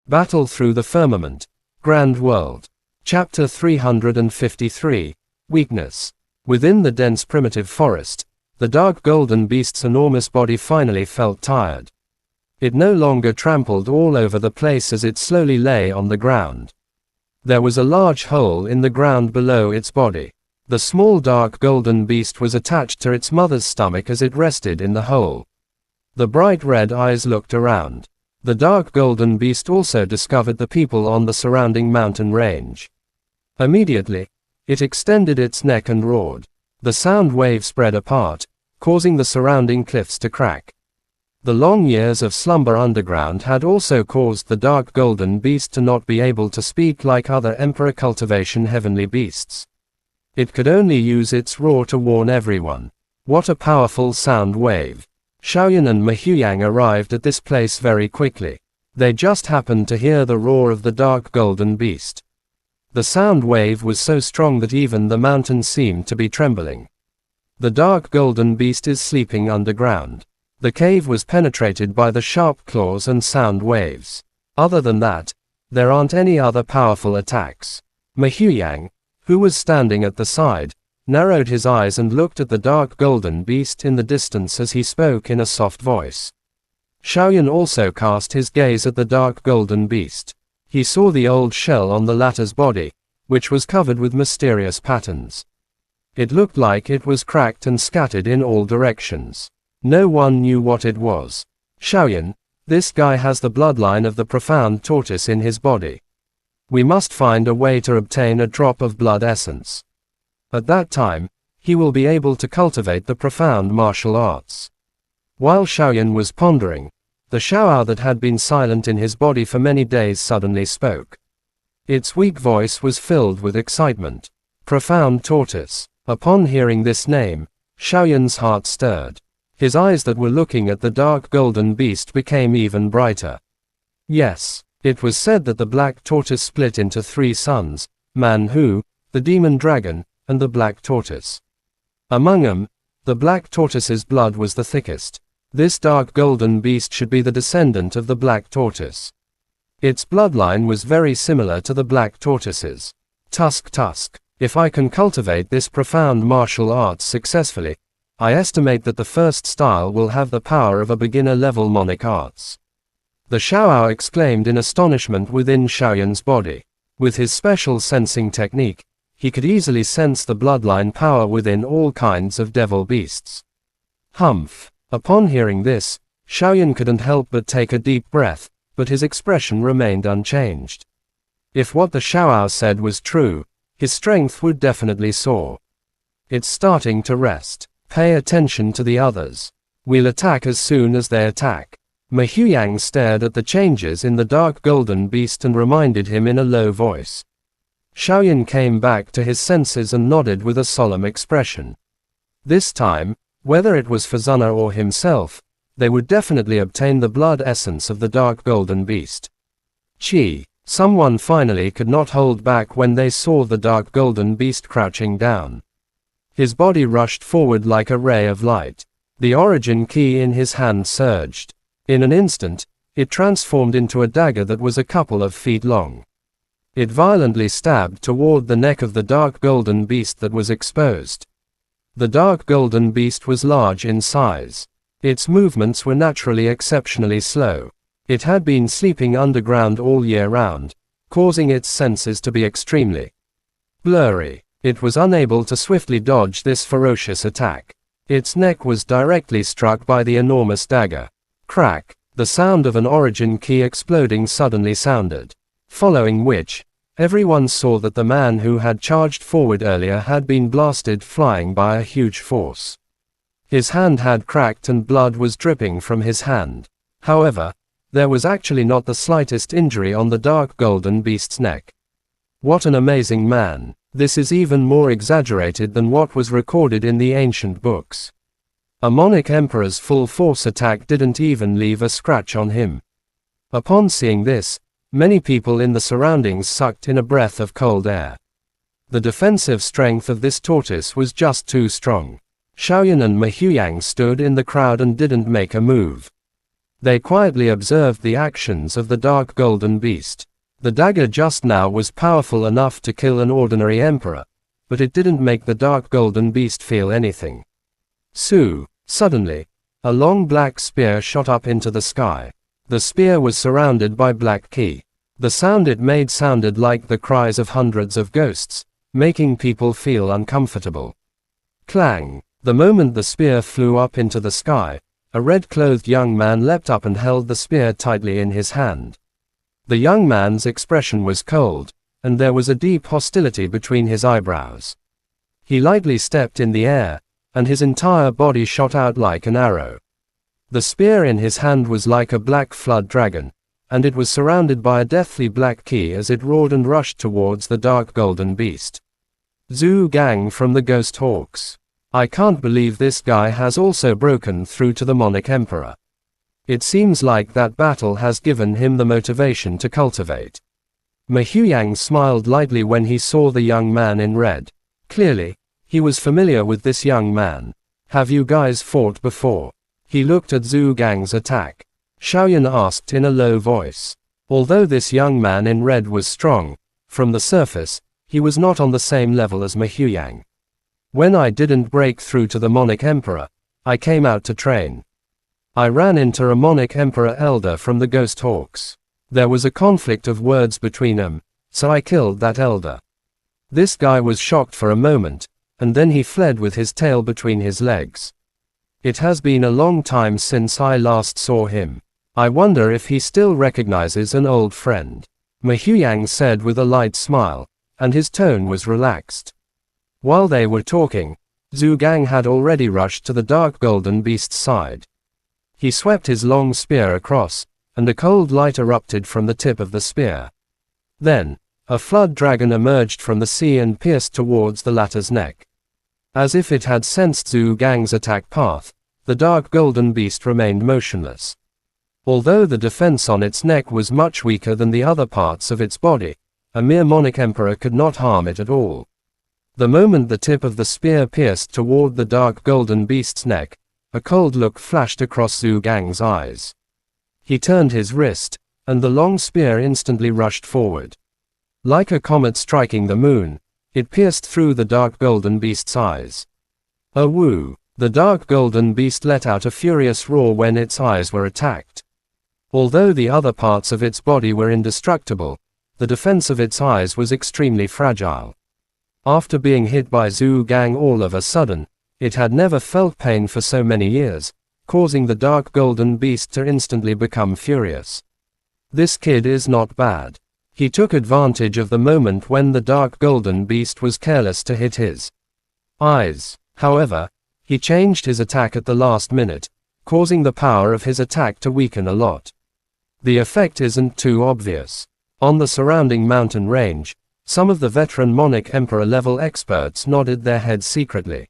Battle through the firmament. Grand world. Chapter 353. Weakness. Within the dense primitive forest, the dark golden beast's enormous body finally felt tired. It no longer trampled all over the place as it slowly lay on the ground. There was a large hole in the ground below its body. The small dark golden beast was attached to its mother's stomach as it rested in the hole. The bright red eyes looked around. The dark golden beast also discovered the people on the surrounding mountain range. Immediately, it extended its neck and roared. The sound wave spread apart, causing the surrounding cliffs to crack. The long years of slumber underground had also caused the dark golden beast to not be able to speak like other emperor cultivation heavenly beasts. It could only use its roar to warn everyone. What a powerful sound wave! Xiaoyan and Mahuyang arrived at this place very quickly. They just happened to hear the roar of the dark golden beast. The sound wave was so strong that even the mountain seemed to be trembling. The dark golden beast is sleeping underground. The cave was penetrated by the sharp claws and sound waves. Other than that, there aren't any other powerful attacks. Mahuyang, who was standing at the side, narrowed his eyes and looked at the dark golden beast in the distance as he spoke in a soft voice. Xiaoyan also cast his gaze at the dark golden beast. He saw the old shell on the latter's body, which was covered with mysterious patterns. It looked like it was cracked and scattered in all directions. No one knew what it was. Xiaoyan, this guy has the bloodline of the profound tortoise in his body. We must find a way to obtain a drop of blood essence. At that time, he will be able to cultivate the profound martial arts. While Xiaoyan was pondering, the Xiaoao that had been silent in his body for many days suddenly spoke. Its weak voice was filled with excitement. Profound tortoise. Upon hearing this name, Xiaoyan's heart stirred. His eyes that were looking at the dark golden beast became even brighter. Yes, it was said that the black tortoise split into 3 sons, Man-Hu, the demon dragon, and the black tortoise. Among them, the black tortoise's blood was the thickest. This dark golden beast should be the descendant of the black tortoise. Its bloodline was very similar to the black tortoise's. Tusk. If I can cultivate this profound martial arts successfully, I estimate that the first style will have the power of a beginner-level monic arts. The Xiaoao exclaimed in astonishment within Xiaoyan's body. With his special sensing technique, he could easily sense the bloodline power within all kinds of devil beasts. Humph! Upon hearing this, Xiaoyan couldn't help but take a deep breath, but his expression remained unchanged. If what the Xiaoao said was true, his strength would definitely soar. It's starting to rest. Pay attention to the others. We'll attack as soon as they attack. Mahuyang stared at the changes in the dark golden beast and reminded him in a low voice. Xiaoyan came back to his senses and nodded with a solemn expression. This time, whether it was Fazana or himself, they would definitely obtain the blood essence of the dark golden beast. Chi! Someone finally could not hold back when they saw the dark golden beast crouching down. His body rushed forward like a ray of light. The origin key in his hand surged. In an instant, it transformed into a dagger that was a couple of feet long. It violently stabbed toward the neck of the dark golden beast that was exposed. The dark golden beast was large in size. Its movements were naturally exceptionally slow. It had been sleeping underground all year round, causing its senses to be extremely blurry. It was unable to swiftly dodge this ferocious attack. Its neck was directly struck by the enormous dagger. Crack! The sound of an origin key exploding suddenly sounded. Following which, everyone saw that the man who had charged forward earlier had been blasted flying by a huge force. His hand had cracked and blood was dripping from his hand. However, there was actually not the slightest injury on the dark golden beast's neck. What an amazing man! This is even more exaggerated than what was recorded in the ancient books. A Monic Emperor's full force attack didn't even leave a scratch on him. Upon seeing this, many people in the surroundings sucked in a breath of cold air. The defensive strength of this tortoise was just too strong. Xiaoyan and Mahuyang stood in the crowd and didn't make a move. They quietly observed the actions of the dark golden beast. The dagger just now was powerful enough to kill an ordinary emperor, but it didn't make the dark golden beast feel anything. Suddenly, a long black spear shot up into the sky. The spear was surrounded by black ki. The sound it made sounded like the cries of hundreds of ghosts, making people feel uncomfortable. Clang! The moment the spear flew up into the sky, a red-clothed young man leapt up and held the spear tightly in his hand. The young man's expression was cold, and there was a deep hostility between his eyebrows. He lightly stepped in the air, and his entire body shot out like an arrow. The spear in his hand was like a black flood dragon, and it was surrounded by a deathly black ki as it roared and rushed towards the dark golden beast. Zhu Gang from the Ghost Hawks. I can't believe this guy has also broken through to the Monarch Emperor. It seems like that battle has given him the motivation to cultivate. Ma Huiyang smiled lightly when he saw the young man in red. Clearly, he was familiar with this young man. Have you guys fought before? He looked at Zhu Gang's attack. Xiaoyan asked in a low voice. Although this young man in red was strong, from the surface, he was not on the same level as Ma Huiyang. When I didn't break through to the Monarch Emperor, I came out to train. I ran into a Monarch Emperor elder from the Ghost Hawks. There was a conflict of words between them, so I killed that elder. This guy was shocked for a moment, and then he fled with his tail between his legs. It has been a long time since I last saw him. I wonder if he still recognizes an old friend. Ma Huiyang said with a light smile, and his tone was relaxed. While they were talking, Zhu Gang had already rushed to the dark golden beast's side. He swept his long spear across, and a cold light erupted from the tip of the spear. Then, a flood dragon emerged from the sea and pierced towards the latter's neck. As if it had sensed Zhu Gang's attack path, the dark golden beast remained motionless. Although the defense on its neck was much weaker than the other parts of its body, a mere Monarch Emperor could not harm it at all. The moment the tip of the spear pierced toward the dark golden beast's neck, a cold look flashed across Zhu Gang's eyes. He turned his wrist, and the long spear instantly rushed forward. Like a comet striking the moon, it pierced through the dark golden beast's eyes. A woo! The dark golden beast let out a furious roar when its eyes were attacked. Although the other parts of its body were indestructible, the defense of its eyes was extremely fragile. After being hit by Zhu Gang all of a sudden, it had never felt pain for so many years, causing the dark golden beast to instantly become furious. This kid is not bad. He took advantage of the moment when the dark golden beast was careless to hit his eyes. However, he changed his attack at the last minute, causing the power of his attack to weaken a lot. The effect isn't too obvious. On the surrounding mountain range, some of the veteran Monarch Emperor level experts nodded their heads secretly.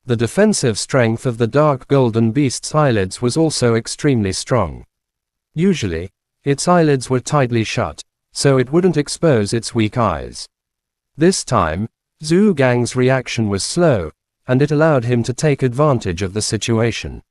The defensive strength of the dark golden beast's eyelids was also extremely strong. Usually, its eyelids were tightly shut, so it wouldn't expose its weak eyes. This time, Zhu Gang's reaction was slow, and it allowed him to take advantage of the situation.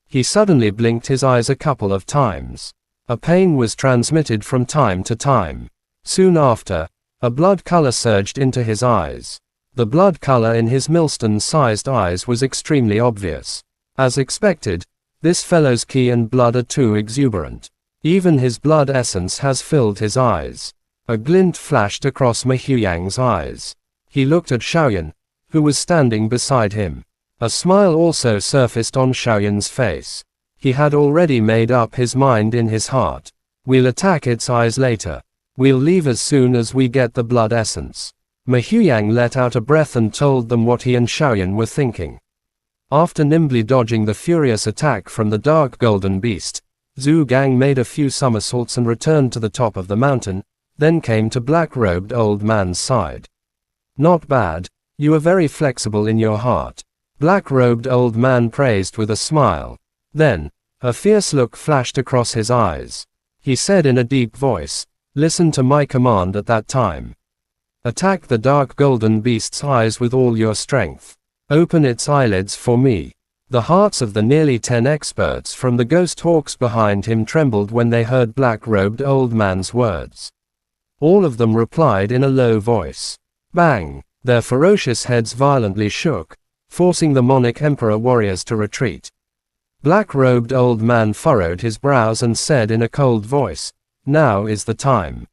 He suddenly blinked his eyes a couple of times. A pain was transmitted from time to time. Soon after, a blood color surged into his eyes. The blood color in his millstone-sized eyes was extremely obvious. As expected, this fellow's ki and blood are too exuberant. Even his blood essence has filled his eyes. A glint flashed across Ma Huiyang's eyes. He looked at Xiaoyan, who was standing beside him. A smile also surfaced on Xiaoyan's face. He had already made up his mind in his heart. We'll attack its eyes later. We'll leave as soon as we get the blood essence. Ma Huiyang let out a breath and told them what he and Xiaoyan were thinking. After nimbly dodging the furious attack from the dark golden beast, Zhu Gang made a few somersaults and returned to the top of the mountain, then came to black-robed old man's side. Not bad, you are very flexible in your heart. Black-robed old man praised with a smile. Then, a fierce look flashed across his eyes. He said in a deep voice, "Listen to my command at that time. Attack the dark golden beast's eyes with all your strength. Open its eyelids for me." The hearts of the nearly 10 experts from the ghost hawks behind him trembled when they heard black-robed old man's words. All of them replied in a low voice. Bang! Their ferocious heads violently shook, forcing the monarch emperor warriors to retreat. Black-robed old man furrowed his brows and said in a cold voice, "Now is the time.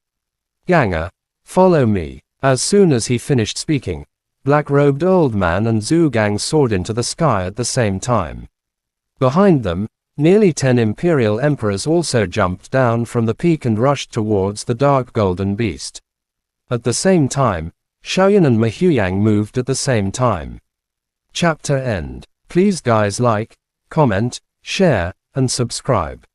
Ganger, follow me." As soon as he finished speaking, black-robed old man and Zhu Gang soared into the sky at the same time. Behind them, nearly 10 imperial emperors also jumped down from the peak and rushed towards the dark golden beast. At the same time, Xiaoyan and Mahuyang moved at the same time. Chapter end. Please guys like, comment, share, and subscribe.